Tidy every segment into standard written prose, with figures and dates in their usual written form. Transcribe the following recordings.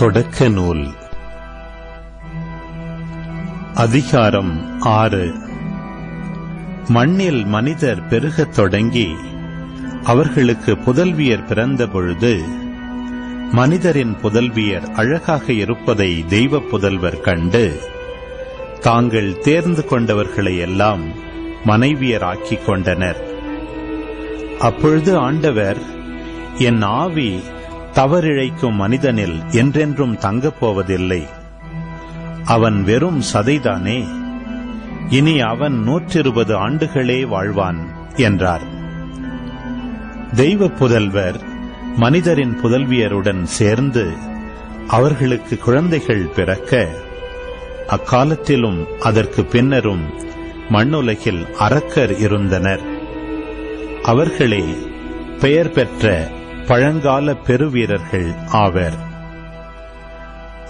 தொடக்க நூல் அதிகாரம் 6. மண்ணில் மனிதர் பெருகத் தொடங்கி அவர்களுக்கு புதல்வியர் பிறந்த பொழுது மனிதரின் புதல்வியர் அழகாக இருப்பதை தெய்வ புதல்வர் கண்டு தாங்கள் தேர்ந்து கொண்டவர்களை எல்லாம் மனைவியராக்கிக் கொண்டனர். அப்பொழுது ஆண்டவர், என் ஆவி தவறிழைக்கும் மனிதனில் என்றென்றும் தங்கப் போவதில்லை. அவன் வெறும் சதைதானே, இனி அவன் 120 ஆண்டுகளே வாழ்வான் என்றார். தெய்வ புதல்வர் மனிதரின் புதல்வியருடன் சேர்ந்து அவர்களுக்கு குழந்தைகள் பிறக்க அக்காலத்திலும் அதற்கு பின்னரும் மண்ணுலகில் அரக்கர் இருந்தனர். அவர்களே பெயர் பெற்ற பழங்கால பெருவீரர்கள் ஆவர்.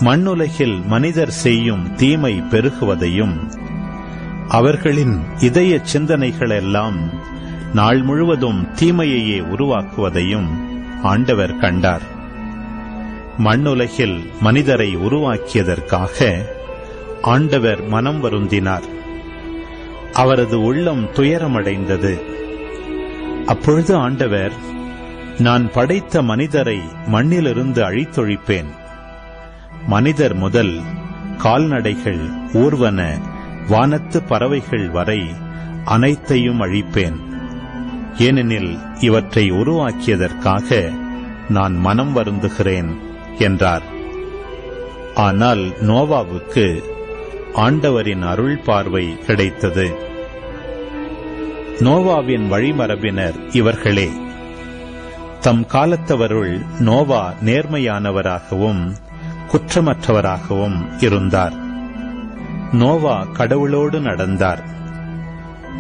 மண்ணுலகில் மனிதர் செய்யும் தீமை பெருகுவதையும் அவர்களின் இதய சிந்தனைகளெல்லாம் நாள் முழுவதும் தீமையையே உருவாக்குவதையும் ஆண்டவர் கண்டார். மண்ணுலகில் மனிதரை உருவாக்கியதற்காக ஆண்டவர் மனம் வருந்தினார். அவரது உள்ளம் துயரமடைந்தது. அப்பொழுது ஆண்டவர், நான் படைத்த மனிதரை மண்ணிலிருந்து அழித்தொழிப்பேன். மனிதர் முதல் கால்நடைகள், ஊர்வன, வானத்து பறவைகள் வரை அனைத்தையும் அழிப்பேன். ஏனெனில் இவற்றை உருவாக்கியதற்காக நான் மனம் வருந்துகிறேன் என்றார். ஆனால் நோவாவுக்கு ஆண்டவரின் அருள் பார்வை கிடைத்தது. நோவாவின் வழிமரபினர் இவர்களே. தம் காலத்தவருள் நோவா நேர்மையானவராகவும் குற்றமற்றவராகவும் இருந்தார். நோவா கடவுளோடு நடந்தார்.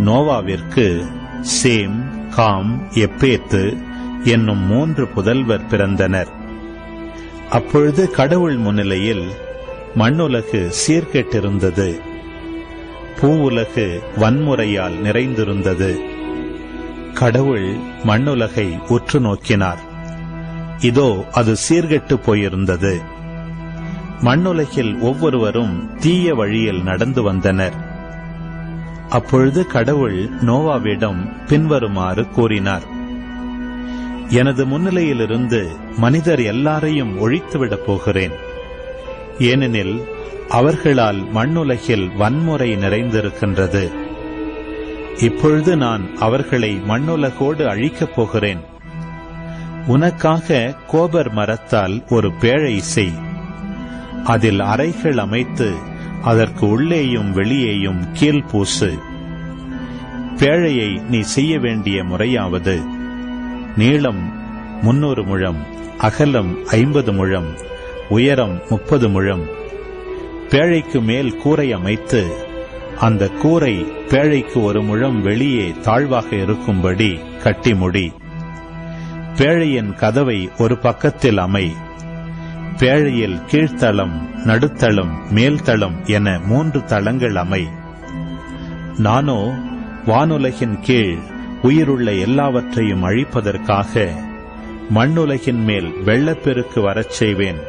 நோவாவிற்கு சேம், காம், எப்பேத்து என்னும் 3 புதல்வர் பிறந்தனர். அப்பொழுது கடவுள் முன்னிலையில் மண்ணுலகு சீர்கெட்டிருந்தது. பூவுலகு வன்முறையால் நிறைந்திருந்தது. கடவுள் மண்ணுலகை உற்று நோக்கினார். இதோ அது சீர்கெட்டு போயிருந்தது. மண்ணுலகில் ஒவ்வொருவரும் தீய வழியில் நடந்து வந்தனர். அப்பொழுது கடவுள் நோவாவிடம் பின்வருமாறு கூறினார்: எனது முன்னிலையிலிருந்து மனிதர் எல்லாரையும் ஒழித்துவிடப் போகிறேன். ஏனெனில் அவர்களால் மண்ணுலகில் வன்முறை நிறைந்திருக்கின்றது. இப்பொழுது நான் அவர்களை மண்ணுலகோடு அழிக்கப் போகிறேன். உனக்காக கோபர் மரத்தால் ஒரு பேழை செய். அதில் அறைகள் அமைத்து அதற்கு உள்ளேயும் வெளியேயும் கீழ் பூசு. பேழையை நீ செய்ய வேண்டிய முறையாவது: நீளம் 300 முழம், அகலம் 50 முழம், உயரம் 30 முழம். பேழைக்கு மேல் கூரை அமைத்து அந்த கூரை பேழைக்கு 1 முழம் வெளியே தாழ்வாக இருக்கும்படி கட்டி முடி. பேழையின் கதவை ஒரு பக்கத்தில் அமை. பேழையில் கீழ்த்தளம், நடுத்தளம், மேல்தளம் என 3 தளங்கள் அமை. நானோ வானுலகின் கீழ் உயிருள்ள எல்லாவற்றையும் அழிப்பதற்காக மண்ணுலகின் மேல் வெள்ளப்பெருக்கு வரச் செய்வேன்.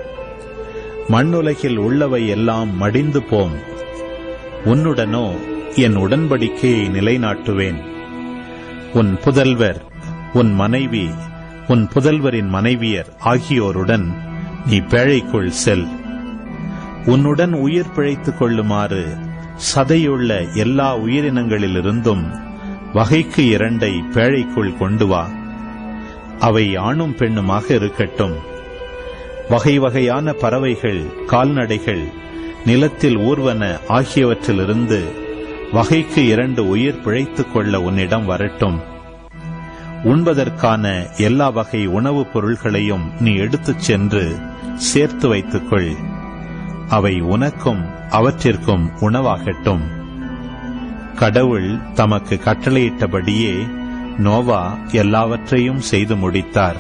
மண்ணுலகில் உள்ளவை எல்லாம் மடிந்து போம். உன்னுடனோ என் உடன்படிக்கையை நிலைநாட்டுவேன். உன் புதல்வர், உன் மனைவி, உன் புதல்வரின் மனைவியர் ஆகியோருடன் நீ பேழைக்குள் செல். உன்னுடன் உயிர் பிழைத்துக் கொள்ளுமாறு சதையுள்ள எல்லா உயிரினங்களிலிருந்தும் வகைக்கு 2 பேழைக்குள் கொண்டு வா. அவை ஆணும் பெண்ணுமாக இருக்கட்டும். வகை வகையான பறவைகள், கால்நடைகள், நிலத்தில் ஊர்வன ஆகியவற்றிலிருந்து வகைக்கு 2 உயிர் பிழைத்துக் கொள்ள உன்னிடம் வரட்டும். உண்பதற்கான எல்லா வகை உணவுப் பொருள்களையும் நீ எடுத்துச் சென்று சேர்த்து வைத்துக்கொள். அவை உனக்கும் அவற்றிற்கும் உணவாகட்டும். கடவுள் தமக்கு கட்டளையிட்டபடியே நோவா எல்லாவற்றையும் செய்து முடித்தார்.